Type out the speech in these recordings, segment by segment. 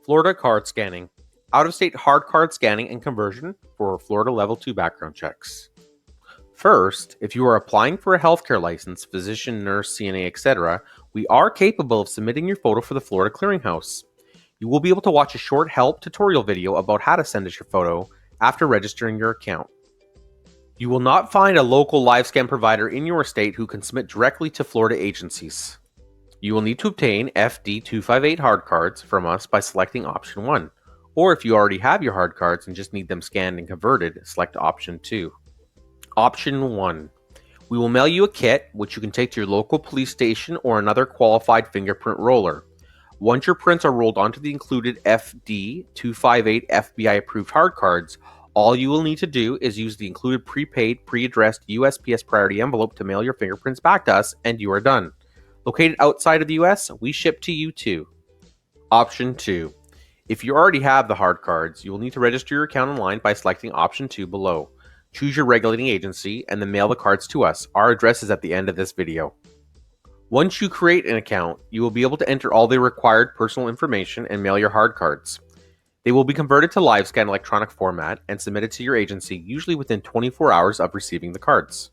Florida card scanning. Out-of-state hard card scanning and conversion for Florida Level 2 background checks. First, if you are applying for a healthcare license, physician, nurse, CNA, etc., we are capable of submitting your photo for the Florida Clearinghouse. You will be able to watch a short help tutorial video about how to send us your photo after registering your account. You will not find a local live scan provider in your state who can submit directly to Florida agencies. You will need to obtain FD258 hard cards from us by selecting option 1, or if you already have your hard cards and just need them scanned and converted, select option 2. Option 1. We will mail you a kit, which you can take to your local police station or another qualified fingerprint roller. Once your prints are rolled onto the included FD258 FBI-approved hard cards, all you will need to do is use the included prepaid, pre-addressed USPS Priority envelope to mail your fingerprints back to us, and you are done. Located outside of the US, we ship to you too. Option 2. If you already have the hard cards, you will need to register your account online by selecting option 2 below. Choose your regulating agency and then mail the cards to us. Our address is at the end of this video. Once you create an account, you will be able to enter all the required personal information and mail your hard cards. They will be converted to LiveScan electronic format and submitted to your agency, usually within 24 hours of receiving the cards.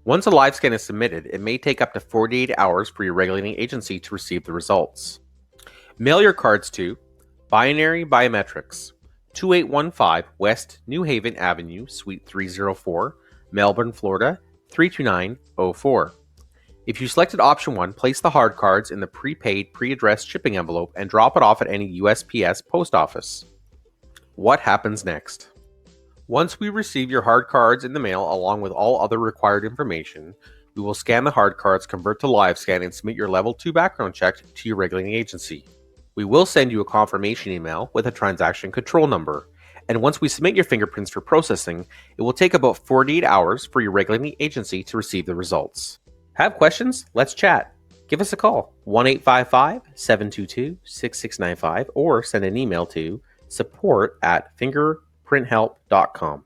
Once a LiveScan is submitted, it may take up to 48 hours for your regulating agency to receive the results. Mail your cards to Binary Biometrics, 2815 West New Haven Avenue, Suite 304, Melbourne, Florida, 32904. If you selected option 1, place the hard cards in the prepaid, pre-addressed shipping envelope and drop it off at any USPS post office. What happens next? Once we receive your hard cards in the mail along with all other required information, we will scan the hard cards, convert to LiveScan, and submit your Level 2 background check to your regulating agency. We will send you a confirmation email with a transaction control number, and once we submit your fingerprints for processing, it will take about 48 hours for your regulating agency to receive the results. Have questions? Let's chat. Give us a call, 1-855-722-6695, or send an email to support@fingerprinthelp.com.